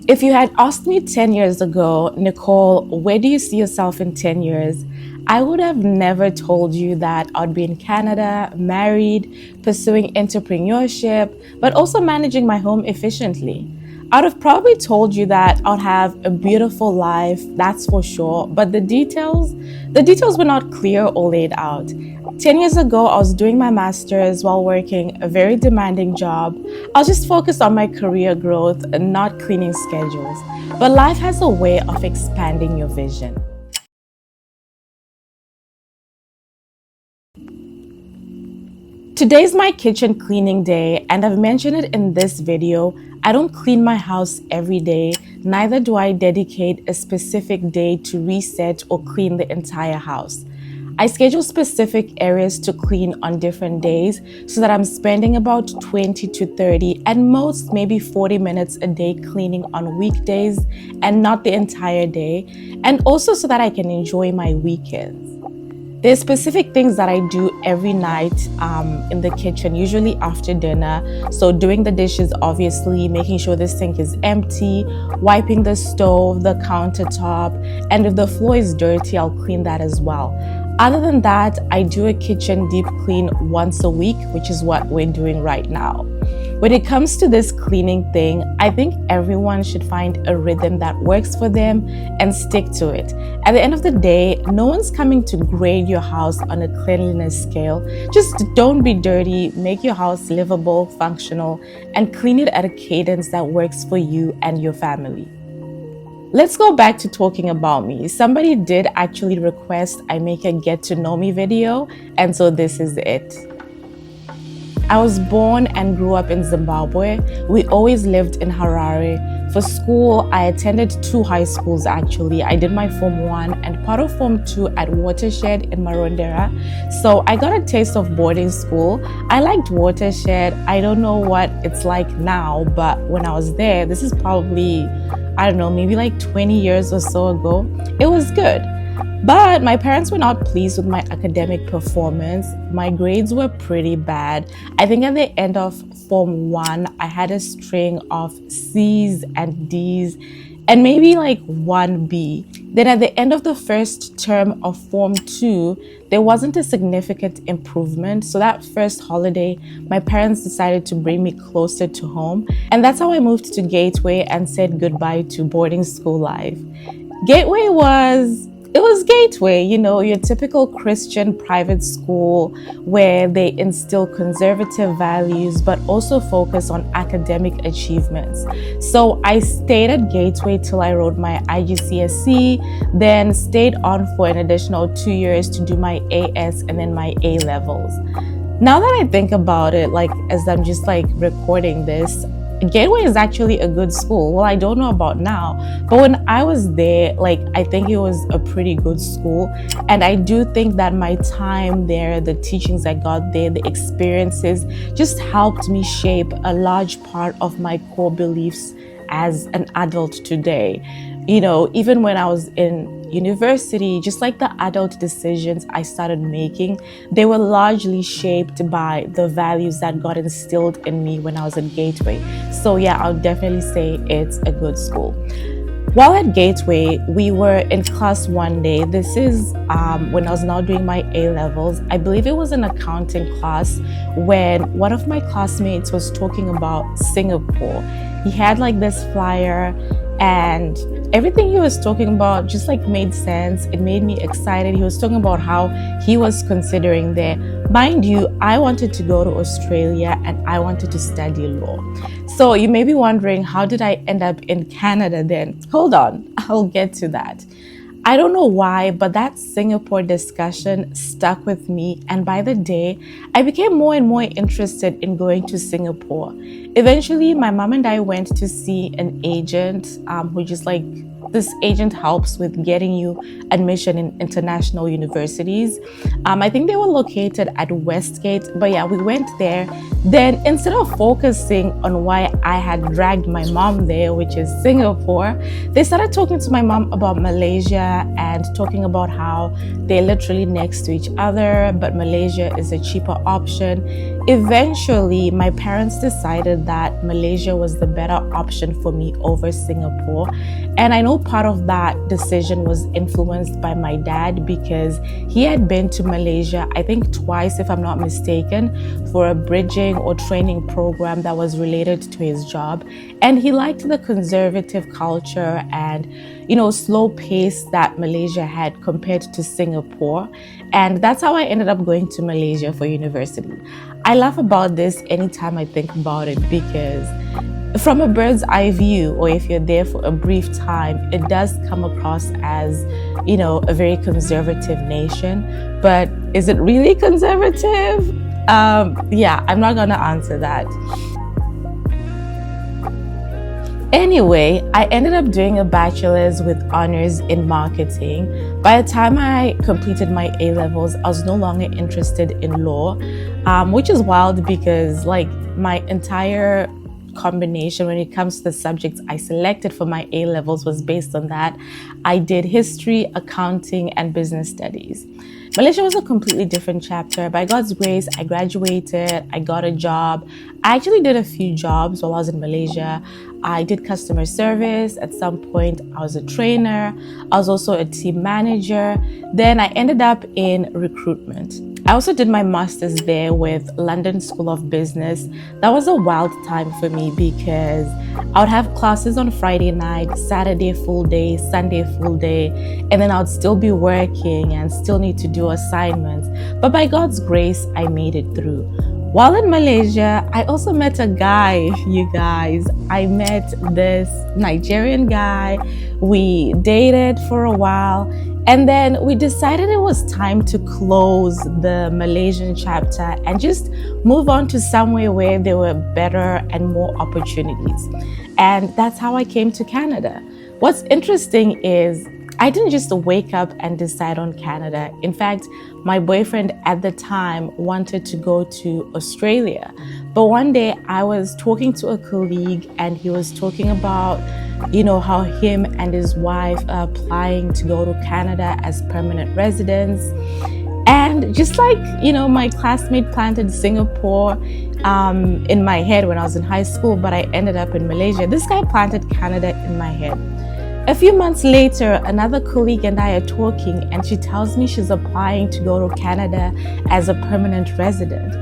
If you had asked me 10 years ago, Nicole, where do you see yourself in 10 years? I would have never told you that I'd be in Canada, married, pursuing entrepreneurship, but also managing my home efficiently. I'd have probably told you that I'd have a beautiful life, that's for sure, but the details were not clear or laid out. 10 years ago, I was doing my master's while working a very demanding job. I was just focused on my career growth and not cleaning schedules. But life has a way of expanding your vision. Today's my kitchen cleaning day, and I've mentioned it in this video. I don't clean my house every day, neither do I dedicate a specific day to reset or clean the entire house. I schedule specific areas to clean on different days so that I'm spending about 20 to 30 and most maybe 40 minutes a day cleaning on weekdays and not the entire day, and also so that I can enjoy my weekends. There's specific things that I do every night in the kitchen, usually after dinner. So doing the dishes, obviously, making sure the sink is empty, wiping the stove, the countertop, and if the floor is dirty, I'll clean that as well. Other than that, I do a kitchen deep clean once a week, which is what we're doing right now. When it comes to this cleaning thing, I think everyone should find a rhythm that works for them and stick to it. At the end of the day, no one's coming to grade your house on a cleanliness scale. Just don't be dirty, make your house livable, functional, and clean it at a cadence that works for you and your family. Let's go back to talking about me. Somebody did actually request I make a get to know me video, and so this is it. I was born and grew up in Zimbabwe. We always lived in Harare. For school, I attended 2 high schools actually. I did my Form 1 and part of Form 2 at Watershed in Marondera. So I got a taste of boarding school. I liked Watershed. I don't know what it's like now, but when I was there, this is probably, I don't know, maybe like 20 years or so ago, it was good. But my parents were not pleased with my academic performance. My grades were pretty bad. I think at the end of Form 1, I had a string of C's and D's and maybe like 1 B. Then at the end of the first term of Form 2, there wasn't a significant improvement. So that first holiday, my parents decided to bring me closer to home. And that's how I moved to Gateway and said goodbye to boarding school life. Gateway was Gateway, your typical Christian private school where they instill conservative values but also focus on academic achievements. So I stayed at Gateway till I wrote my IGCSE, then stayed on for an additional 2 years to do my AS and then my A levels. Now that I think about it, as I'm just recording this, Gateway is actually a good school. Well, I don't know about now, but when I was there, I think it was a pretty good school. And I do think that my time there, the teachings I got there, the experiences just helped me shape a large part of my core beliefs as an adult today. Even when I was in university, just like the adult decisions I started making, they were largely shaped by the values that got instilled in me when I was at Gateway. So yeah, I'll definitely say it's a good school. While at Gateway, we were in class one day. This is when I was now doing my A levels. I believe it was an accounting class when one of my classmates was talking about Singapore. He had this flyer and everything he was talking about just made sense. It made me excited. He was talking about how he was considering there. Mind you, I wanted to go to Australia and I wanted to study law. So you may be wondering, how did I end up in Canada then? Hold on, I'll get to that. I don't know why, but that Singapore discussion stuck with me, and by the day, I became more and more interested in going to Singapore. Eventually, my mom and I went to see an agent who just this agent helps with getting you admission in international universities. I think they were located at Westgate, but yeah, we went there. Then instead of focusing on why I had dragged my mom there, which is Singapore, they started talking to my mom about Malaysia and talking about how they're literally next to each other, but Malaysia is a cheaper option. Eventually, my parents decided decided that Malaysia was the better option for me over Singapore. And I know part of that decision was influenced by my dad because he had been to Malaysia, I think twice, if I'm not mistaken, for a bridging or training program that was related to his job. And he liked the conservative culture and, slow pace that Malaysia had compared to Singapore. And that's how I ended up going to Malaysia for university. I laugh about this anytime I think about it because from a bird's eye view, or if you're there for a brief time, it does come across as, a very conservative nation. But is it really conservative? Yeah, I'm not going to answer that. Anyway, I ended up doing a bachelor's with honors in marketing. By the time I completed my A-levels, I was no longer interested in law, which is wild because my entire combination when it comes to the subjects I selected for my A-levels was based on that. I did history, accounting, and business studies. Malaysia was a completely different chapter. By God's grace, I graduated, I got a job. I actually did a few jobs while I was in Malaysia. I did customer service. At some point, I was a trainer. I was also a team manager. Then I ended up in recruitment. I also did my master's there with London School of Business. That was a wild time for me because I would have classes on Friday night, Saturday full day, Sunday full day, and then I would still be working and still need to do assignments. But by God's grace, I made it through. While in Malaysia, I also met a guy, you guys. I met this Nigerian guy. We dated for a while. And then we decided it was time to close the Malaysian chapter and just move on to somewhere where there were better and more opportunities. And that's how I came to Canada. What's interesting is I didn't just wake up and decide on Canada. In fact, my boyfriend at the time wanted to go to Australia. But one day I was talking to a colleague and he was talking about, how him and his wife are applying to go to Canada as permanent residents. And just my classmate planted Singapore in my head when I was in high school, but I ended up in Malaysia. This guy planted Canada in my head. A few months later, another colleague and I are talking and she tells me she's applying to go to Canada as a permanent resident.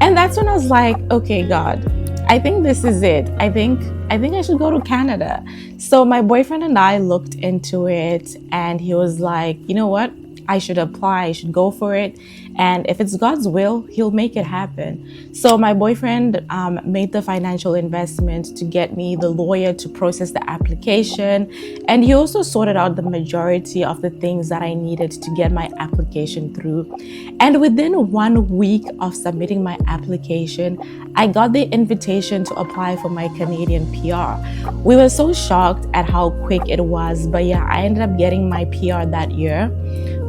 And that's when I was like, okay, God, I think this is it. I think I should go to Canada. So my boyfriend and I looked into it and he was like, you know what? I should apply, I should go for it. And if it's God's will, he'll make it happen. So my boyfriend made the financial investment to get me the lawyer to process the application. And he also sorted out the majority of the things that I needed to get my application through. And within 1 week of submitting my application, I got the invitation to apply for my Canadian PR. We were so shocked at how quick it was. But yeah, I ended up getting my PR that year.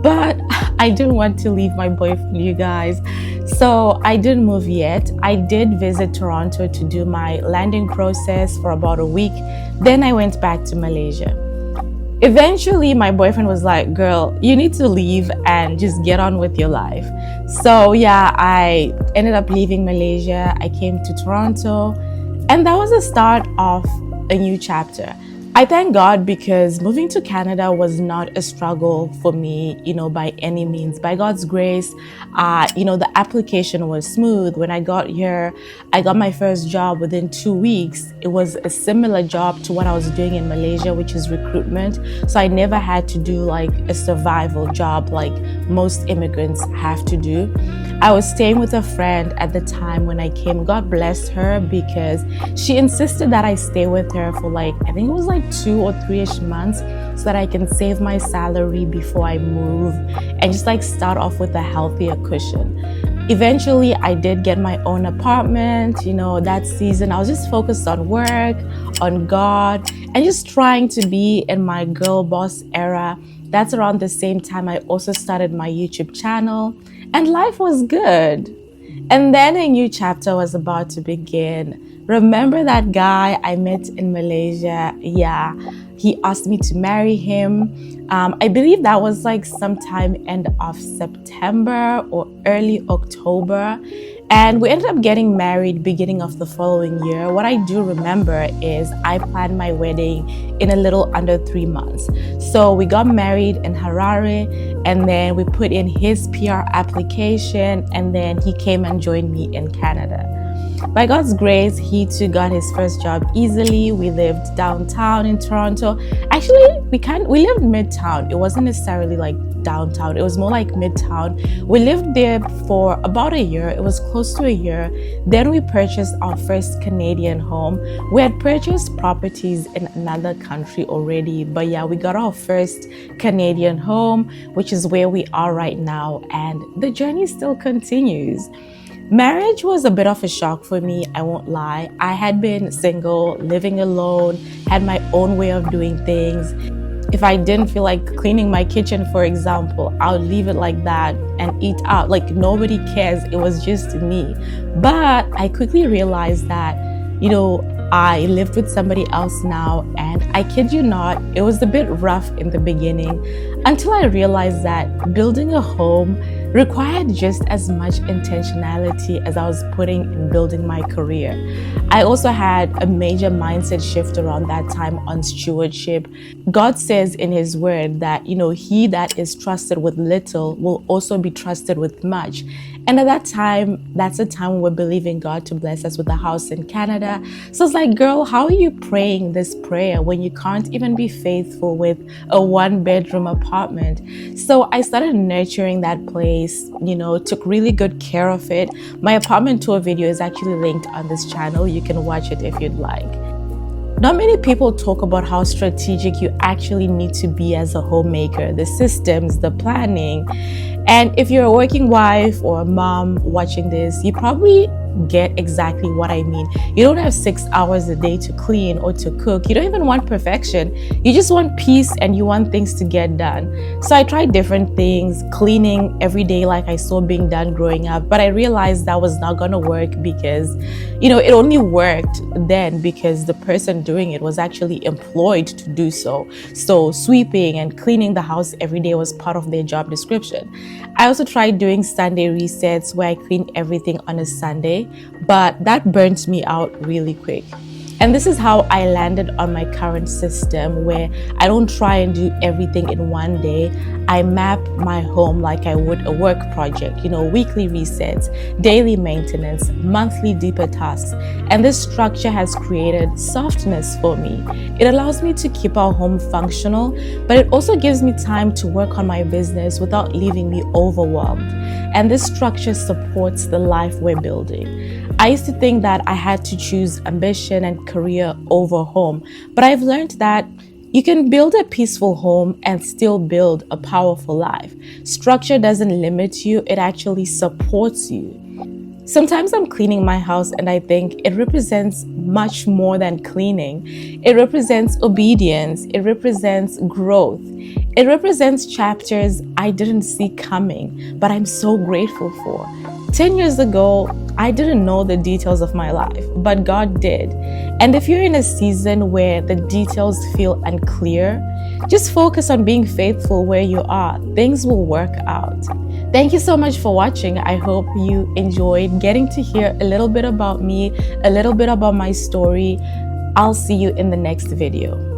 But I didn't want to leave my boyfriend, you guys. So I didn't move yet. I did visit Toronto to do my landing process for about a week. Then I went back to Malaysia. Eventually, my boyfriend was like, girl, you need to leave and just get on with your life. So yeah, I ended up leaving Malaysia. I came to Toronto. And that was the start of a new chapter. I thank God because moving to Canada was not a struggle for me, by any means. By God's grace, the application was smooth. When I got here, I got my first job within 2 weeks. It was a similar job to what I was doing in Malaysia, which is recruitment. So I never had to do a survival job like most immigrants have to do. I was staying with a friend at the time when I came. God bless her because she insisted that I stay with her for I think it was 2 or 3-ish months so that I can save my salary before I move and just start off with a healthier cushion. Eventually, I did get my own apartment. That season, I was just focused on work, on God, and just trying to be in my girl boss era. That's around the same time I also started my YouTube channel, and life was good. And then a new chapter was about to begin. Remember that guy I met in Malaysia? Yeah, he asked me to marry him. I believe that was sometime end of September or early October. And we ended up getting married beginning of the following year. What I do remember is I planned my wedding in a little under 3 months. So we got married in Harare, and then we put in his PR application, and then he came and joined me in Canada. By God's grace, he too got his first job easily. We lived downtown in Toronto. Actually, we lived midtown. It wasn't necessarily like downtown. It was more like midtown. We lived there for about a year. It was close to a year. Then we purchased our first Canadian home. We had purchased properties in another country already, but yeah, we got our first Canadian home, which is where we are right now, and the journey still continues. Marriage was a bit of a shock for me, I won't lie. I had been single, living alone, had my own way of doing things. If I didn't feel like cleaning my kitchen, for example, I would leave it like that and eat out. Like nobody cares. It was just me. But I quickly realized that, I lived with somebody else now, and I kid you not, it was a bit rough in the beginning until I realized that building a home required just as much intentionality as I was putting in building my career. I also had a major mindset shift around that time on stewardship. God says in his word that, he that is trusted with little will also be trusted with much. And at that time, that's a time when we're believing God to bless us with a house in Canada. So it's like, girl, how are you praying this prayer when you can't even be faithful with a 1-bedroom apartment? So I started nurturing that place, took really good care of it. My apartment tour video is actually linked on this channel. You can watch it if you'd like. Not many people talk about how strategic you actually need to be as a homemaker, the systems, the planning. And if you're a working wife or a mom watching this, you probably get exactly what I mean. You don't have 6 hours a day to clean or to cook. You don't even want perfection. You just want peace and you want things to get done. So I tried different things, cleaning every day like I saw being done growing up, but I realized that was not going to work because, it only worked then because the person doing it was actually employed to do so. So sweeping and cleaning the house every day was part of their job description. I also tried doing Sunday resets where I clean everything on a Sunday, but that burnt me out really quick. And this is how I landed on my current system where I don't try and do everything in one day. I map my home like I would a work project, weekly resets, daily maintenance, monthly deeper tasks. And this structure has created softness for me. It allows me to keep our home functional, but it also gives me time to work on my business without leaving me overwhelmed. And this structure supports the life we're building. I used to think that I had to choose ambition and career over home, but I've learned that you can build a peaceful home and still build a powerful life. Structure doesn't limit you, it actually supports you. Sometimes I'm cleaning my house and I think it represents much more than cleaning. It represents obedience, it represents growth, it represents chapters I didn't see coming, but I'm so grateful for. 10 years ago, I didn't know the details of my life, but God did. And if you're in a season where the details feel unclear, just focus on being faithful where you are. Things will work out. Thank you so much for watching. I hope you enjoyed getting to hear a little bit about me, a little bit about my story. I'll see you in the next video.